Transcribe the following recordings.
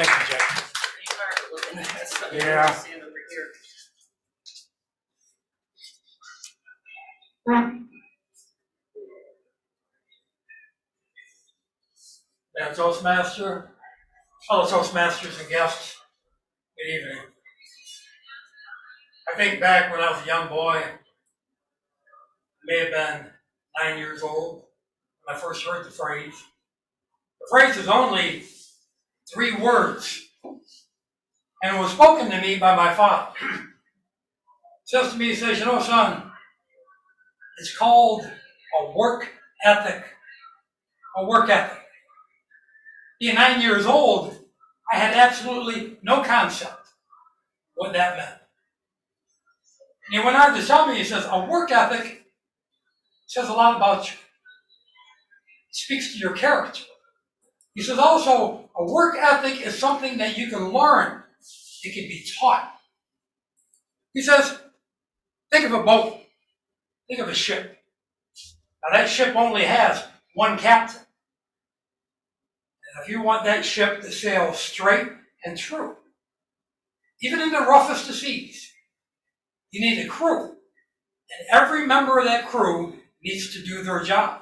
Thank you, Jack. Pretty hard looking at that stuff. Yeah. Stand over here. And Toastmaster, fellow Toastmasters and guests, good evening. I think back when I was a young boy, I may have been 9 years old when I first heard the phrase. The phrase is only 3 words, and it was spoken to me by my father. Says to me, he says, you know, son, it's called a work ethic. A work ethic. Being 9 years old, I had absolutely no concept what that meant. And he went on to tell me, he says, a work ethic says a lot about you. It speaks to your character. He says also, a work ethic is something that you can learn. It can be taught. He says, think of a boat. Think of a ship. Now that ship only has one captain. And if you want that ship to sail straight and true, even in the roughest of seas, you need a crew. And every member of that crew needs to do their job.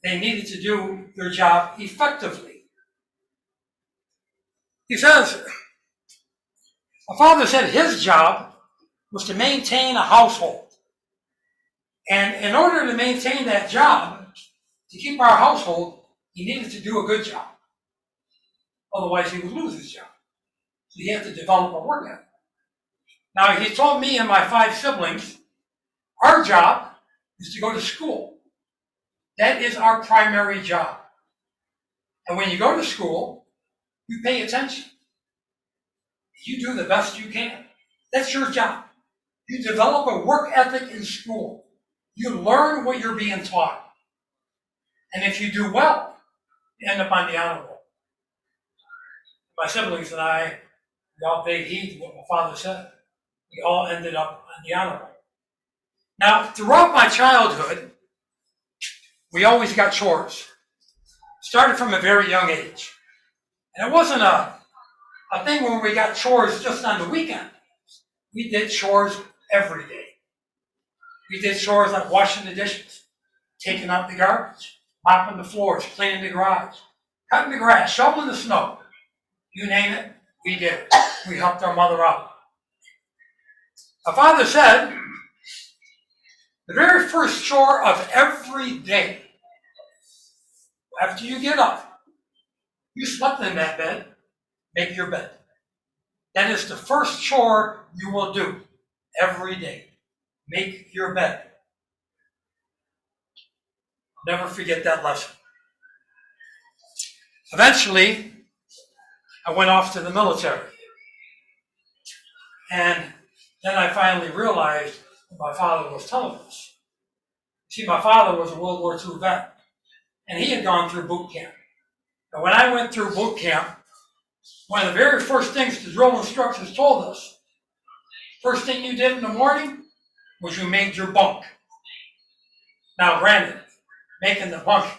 They needed to do their job effectively. He says, my father said his job was to maintain a household. And in order to maintain that job, to keep our household, he needed to do a good job. Otherwise, he would lose his job. So he had to develop a work ethic. Now, he told me and my 5 siblings, our job is to go to school. That is our primary job. And when you go to school, you pay attention. You do the best you can. That's your job. You develop a work ethic in school. You learn what you're being taught. And if you do well, you end up on the honor roll. My siblings and I, we all paid heed to what my father said. We all ended up on the honor roll. Now, throughout my childhood, we always got chores. Started from a very young age. And it wasn't a thing where we got chores just on the weekend. We did chores every day. We did chores like washing the dishes, taking out the garbage, mopping the floors, cleaning the garage, cutting the grass, shoveling the snow. You name it, we did it. We helped our mother out. My father said, the very first chore of every day, after you get up, you slept in that bed, make your bed. That is the first chore you will do every day. Make your bed. I'll never forget that lesson. Eventually, I went off to the military. And then I finally realized what my father was telling us. See, my father was a World War II vet, and he had gone through boot camp. And when I went through boot camp, one of the very first things the drill instructors told us, first thing you did in the morning was you made your bunk. Now, granted, making the bunk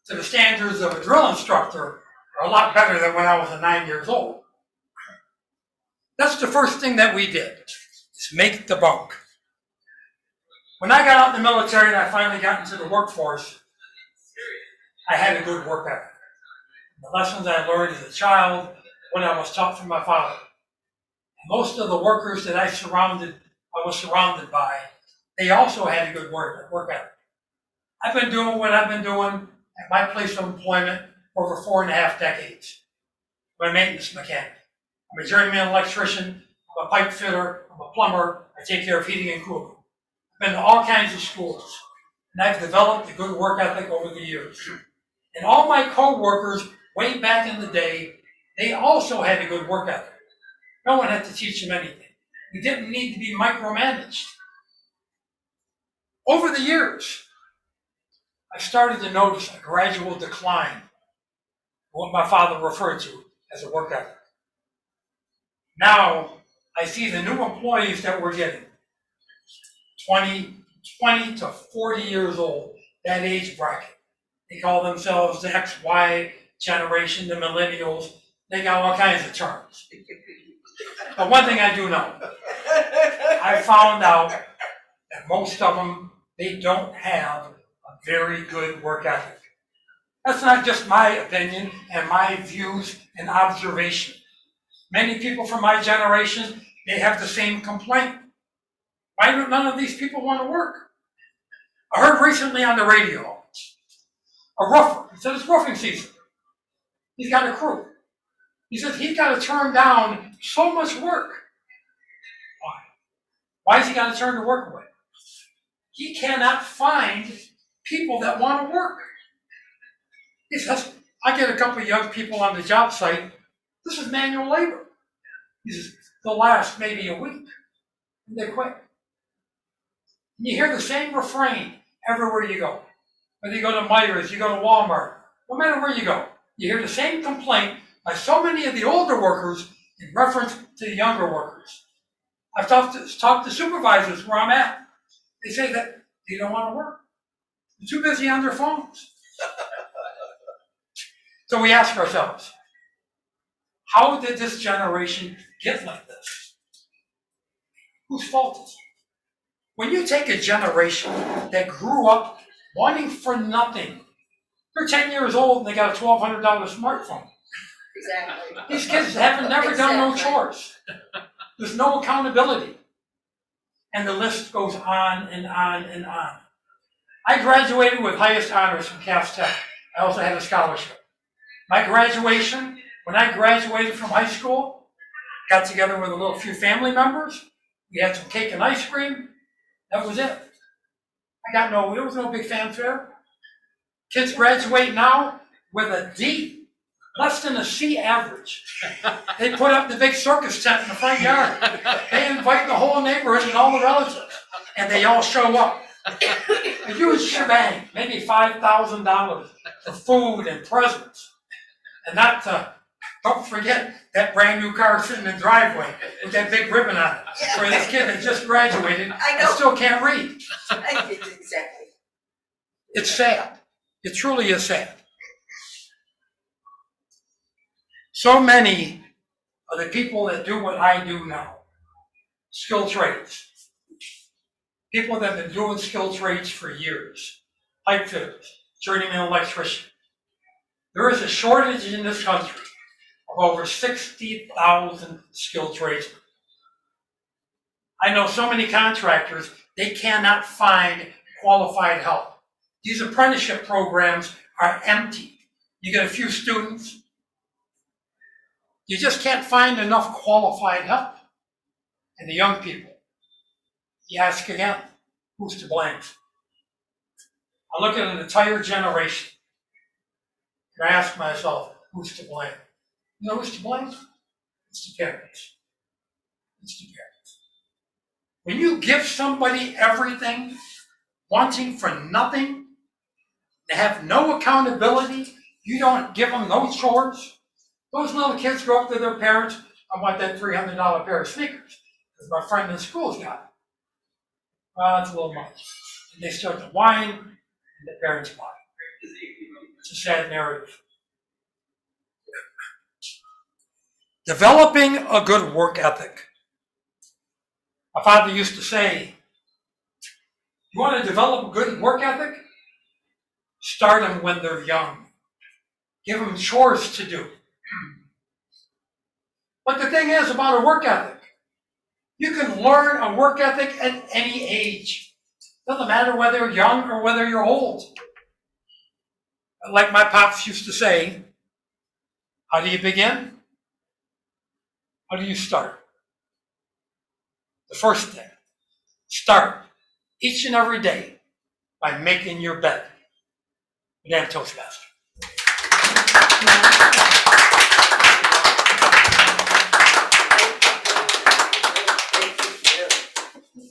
to the standards of a drill instructor are a lot better than when I was 9 years old. That's the first thing that we did, is make the bunk. When I got out in the military and I finally got into the workforce, I had a good work ethic. The lessons I learned as a child, what I was taught from my father. And most of the workers that I was surrounded by, they also had a good work ethic. I've been doing what I've been doing at my place of employment for over 4.5 decades. I'm a maintenance mechanic. I'm a journeyman electrician. I'm a pipe fitter. I'm a plumber. I take care of heating and cooling. I've been to all kinds of schools, and I've developed a good work ethic over the years. And all my co-workers, way back in the day, they also had a good work ethic. No one had to teach them anything. We didn't need to be micromanaged. Over the years, I started to notice a gradual decline in what my father referred to as a work ethic. Now, I see the new employees that we're getting, 20 to 40 years old, that age bracket. They call themselves the XY generation, the millennials. They got all kinds of terms. But one thing I do know, I found out that most of them, they don't have a very good work ethic. That's not just my opinion and my views and observation. Many people from my generation, they have the same complaint. Why do none of these people want to work? I heard recently on the radio, a roofer, he said it's roofing season. He's got a crew. He says he's got to turn down so much work. Why? Why has he got to turn the work away? He cannot find people that want to work. He says, I get a couple of young people on the job site. This is manual labor. He says, they'll last maybe a week. And they quit. And you hear the same refrain everywhere you go. Whether you go to Myers, you go to Walmart, no matter where you go, you hear the same complaint by so many of the older workers in reference to the younger workers. I've talked to supervisors where I'm at. They say that they don't want to work. They're too busy on their phones. So we ask ourselves, how did this generation get like this? Whose fault is it? When you take a generation that grew up wanting for nothing, they're 10 years old and they got a $1,200 smartphone. Exactly. These kids haven't never done no chores. There's no accountability. And the list goes on and on and on. I graduated with highest honors from Cass Tech. I also had a scholarship. My graduation, when I graduated from high school, got together with a little few family members. We had some cake and ice cream. That was it. There was no big fanfare. Kids graduate now with a D, less than a C average. They put up the big circus tent in the front yard. They invite the whole neighborhood and all the relatives, and they all show up. A huge shebang, maybe $5,000 for food and presents. And don't forget that brand new car sitting in the driveway with that big ribbon on it. For this kid that just graduated and still can't read. Exactly. It's sad. It truly is sad. So many of the people that do what I do now, skilled trades, people that have been doing skilled trades for years, pipe fitters, journeyman electrician, there is a shortage in this country of over 60,000 skilled tradesmen. I know so many contractors, they cannot find qualified help. These apprenticeship programs are empty. You get a few students. You just can't find enough qualified help. And the young people, you ask again, who's to blame? I look at an entire generation, and I ask myself, who's to blame? You know who's to blame? It's the parents. It's the parents. When you give somebody everything, wanting for nothing, they have no accountability, you don't give them no chores, those little kids go up to their parents, I want that $300 pair of sneakers, because my friend in school's got it. Well, that's a little much. And they start to whine, and the parents whine. It's a sad narrative. Developing a good work ethic. My father used to say, you want to develop a good work ethic? Start them when they're young. Give them chores to do. But the thing is about a work ethic, you can learn a work ethic at any age. Doesn't matter whether you're young or whether you're old. Like my pops used to say, how do you begin? How do you start? The first thing, start each and every day by making your bed. Damn Toastmaster.